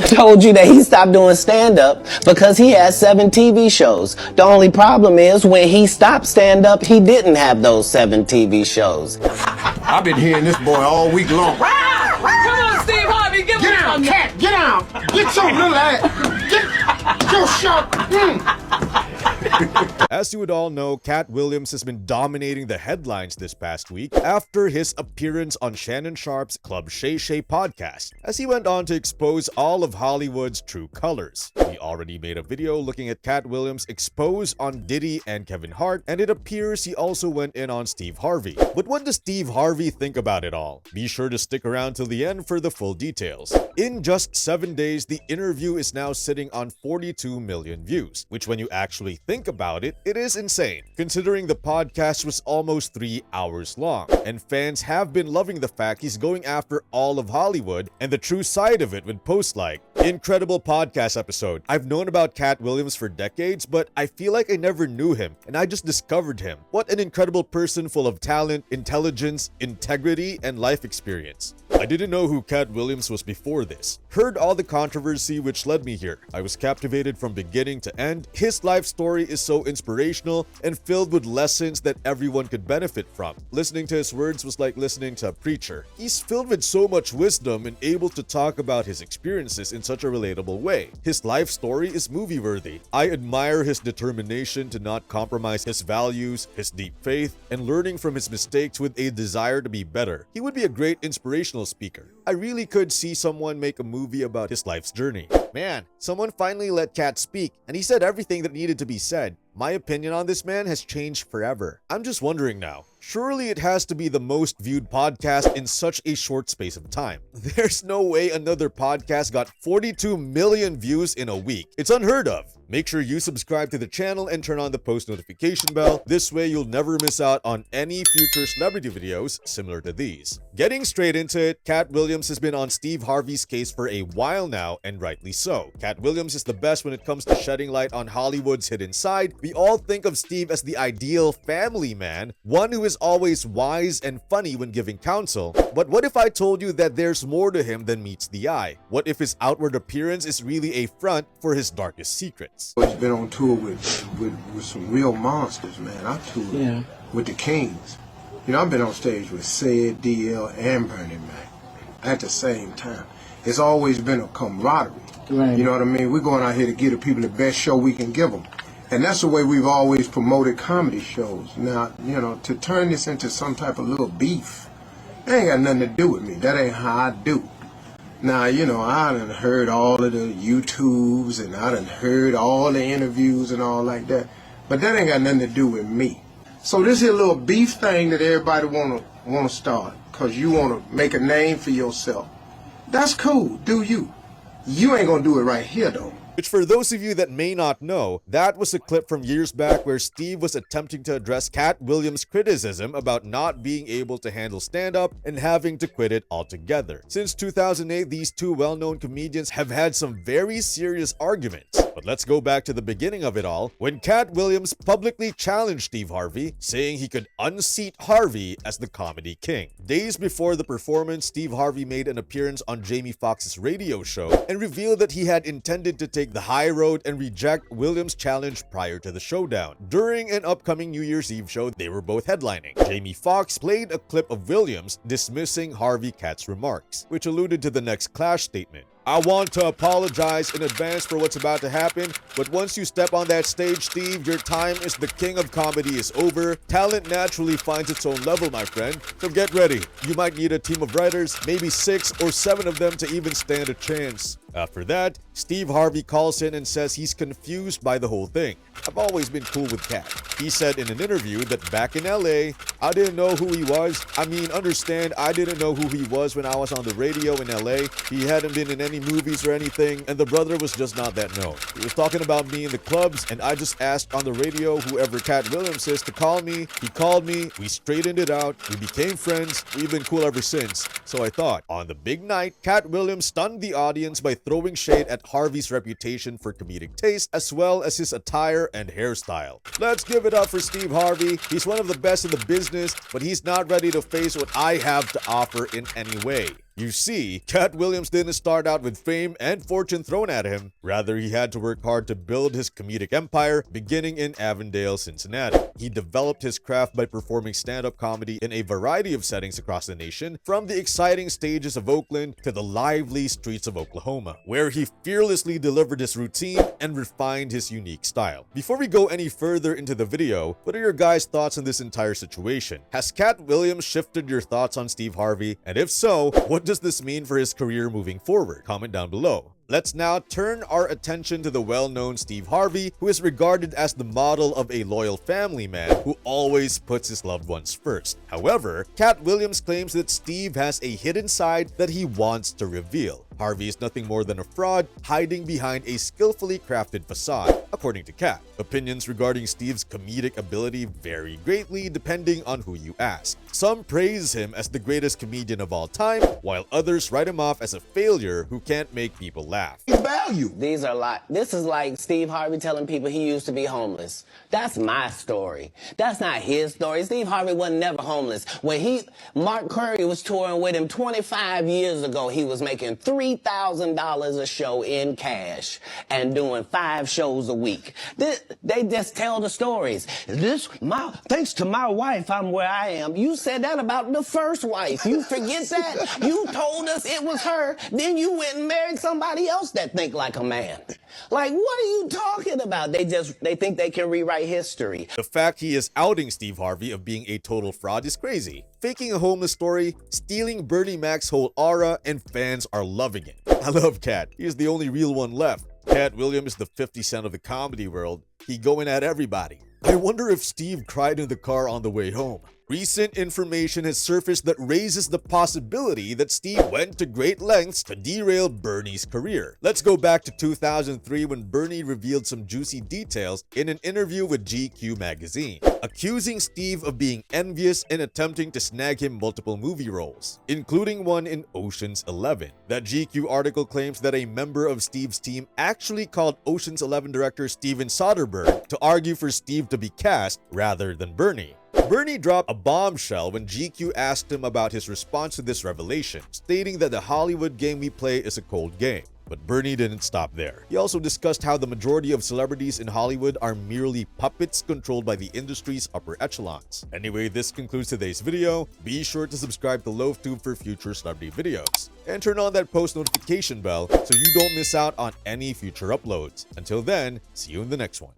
told you that he stopped doing stand-up because he has 7 TV shows. The only problem is when he stopped stand-up, he didn't have those 7 TV shows. I've been hearing this boy all week long. Come on, Steve Harvey, get down, Katt, get down. Get your little ass. Get your sharp. As you would all know, Katt Williams has been dominating the headlines this past week after his appearance on Shannon Sharpe's Club Shay Shay podcast, as he went on to expose all of Hollywood's true colors. He already made a video looking at Katt Williams' expose on Diddy and Kevin Hart, and it appears he also went in on Steve Harvey. But what does Steve Harvey think about it all? Be sure to stick around till the end for the full details. In just 7 days, the interview is now sitting on 42 million views, which when you actually think about it, it is insane, considering the podcast was almost 3 hours long, and fans have been loving the fact he's going after all of Hollywood and the true side of it with posts like, "Incredible podcast episode. I've known about Katt Williams for decades, but I feel like I never knew him, and I just discovered him. What an incredible person full of talent, intelligence, integrity, and life experience. I didn't know who Katt Williams was before this. Heard all the controversy which led me here. I was captivated from beginning to end. His life story is so inspirational and filled with lessons that everyone could benefit from. Listening to his words was like listening to a preacher. He's filled with so much wisdom and able to talk about his experiences in such a relatable way. His life story is movie-worthy. I admire his determination to not compromise his values, his deep faith, and learning from his mistakes with a desire to be better. He would be a great inspirational speaker. I really could see someone make a movie about his life's journey." Man, someone finally let Katt speak, and he said everything that needed to be said. My opinion on this man has changed forever. I'm just wondering now, surely it has to be the most viewed podcast in such a short space of time. There's no way another podcast got 42 million views in a week. It's unheard of. Make sure you subscribe to the channel and turn on the post notification bell. This way you'll never miss out on any future celebrity videos similar to these. Getting straight into it, Katt Williams has been on Steve Harvey's case for a while now, and rightly so. Katt Williams is the best when it comes to shedding light on Hollywood's hidden side. We all think of Steve as the ideal family man, one who is always wise and funny when giving counsel. But what if I told you that there's more to him than meets the eye? What if his outward appearance is really a front for his darkest secrets? He's been on tour with some real monsters, man. I toured with the Kings. You know, I've been on stage with Sid, DL, and Bernie Mac at the same time. It's always been a camaraderie. Right. You know what I mean? We're going out here to give the people the best show we can give them. And that's the way we've always promoted comedy shows. Now, you know, to turn this into some type of little beef, that ain't got nothing to do with me. That ain't how I do. Now, you know, I done heard all of the YouTubes and I done heard all the interviews and all like that. But that ain't got nothing to do with me. So this here little beef thing that everybody wanna start, cause you wanna make a name for yourself. That's cool, do you. You ain't gonna do it right here though. Which, for those of you that may not know, that was a clip from years back where Steve was attempting to address Katt Williams' criticism about not being able to handle stand-up and having to quit it altogether. Since 2008, these two well-known comedians have had some very serious arguments. But let's go back to the beginning of it all, when Katt Williams publicly challenged Steve Harvey, saying he could unseat Harvey as the comedy king. Days before the performance, Steve Harvey made an appearance on Jamie Foxx's radio show and revealed that he had intended to take the high road and reject Williams' challenge prior to the showdown. During an upcoming New Year's Eve show, they were both headlining. Jamie Foxx played a clip of Williams dismissing Harvey Katt's remarks, which alluded to the next clash statement. "I want to apologize in advance for what's about to happen, but once you step on that stage, Steve, your time as the king of comedy is over. Talent naturally finds its own level, my friend, so get ready. You might need a team of writers, maybe 6 or 7 of them to even stand a chance." After that, Steve Harvey calls in and says he's confused by the whole thing. "I've always been cool with Katt." He said in an interview that back in LA, "I didn't know who he was. I mean, understand, I didn't know who he was when I was on the radio in LA. He hadn't been in any movies or anything, and the brother was just not that known. He was talking about me in the clubs, and I just asked on the radio whoever Katt Williams is to call me. He called me, we straightened it out, we became friends, we've been cool ever since. So I thought." On the big night, Katt Williams stunned the audience by throwing shade at Harvey's reputation for comedic taste, as well as his attire and hairstyle. "Let's give it up for Steve Harvey. He's one of the best in the business, but he's not ready to face what I have to offer in any way. You see, Katt Williams didn't start out with fame and fortune thrown at him. Rather, he had to work hard to build his comedic empire, beginning in Avondale, Cincinnati. He developed his craft by performing stand-up comedy in a variety of settings across the nation, from the exciting stages of Oakland to the lively streets of Oklahoma, where he fearlessly delivered his routine and refined his unique style. Before we go any further into the video, what are your guys' thoughts on this entire situation? Has Katt Williams shifted your thoughts on Steve Harvey? And if so, what does this mean for his career moving forward? Comment down below. Let's now turn our attention to the well-known Steve Harvey, who is regarded as the model of a loyal family man who always puts his loved ones first. However, Katt Williams claims that Steve has a hidden side that he wants to reveal. Harvey is nothing more than a fraud, hiding behind a skillfully crafted facade, according to Katt. Opinions regarding Steve's comedic ability vary greatly depending on who you ask. Some praise him as the greatest comedian of all time, while others write him off as a failure who can't make people laugh. Value. This is like Steve Harvey telling people he used to be homeless. That's my story. That's not his story. Steve Harvey wasn't never homeless. When Mark Curry was touring with him 25 years ago, he was making $3,000 a show in cash and doing 5 shows a week. They just tell the stories. Thanks to my wife, I'm where I am. You said that about the first wife. You forget that? You told us it was her. Then you went and married somebody else that think like a man. Like, what are you talking about? They think they can rewrite history. The fact he is outing Steve Harvey of being a total fraud is crazy. Faking a homeless story, stealing Bernie Mac's whole aura, and fans are loving it. I love Katt. He is the only real one left. Katt Williams is the 50 Cent of the comedy world. He going at everybody. I wonder if Steve cried in the car on the way home. Recent information has surfaced that raises the possibility that Steve went to great lengths to derail Bernie's career. Let's go back to 2003 when Bernie revealed some juicy details in an interview with GQ magazine, accusing Steve of being envious and attempting to snag him multiple movie roles, including one in Ocean's 11. That GQ article claims that a member of Steve's team actually called Ocean's 11 director Steven Soderbergh to argue for Steve to be cast rather than Bernie. Bernie dropped a bombshell when GQ asked him about his response to this revelation, stating that the Hollywood game we play is a cold game. But Bernie didn't stop there. He also discussed how the majority of celebrities in Hollywood are merely puppets controlled by the industry's upper echelons. Anyway, this concludes today's video. Be sure to subscribe to LoafTube for future celebrity videos. And turn on that post notification bell so you don't miss out on any future uploads. Until then, see you in the next one.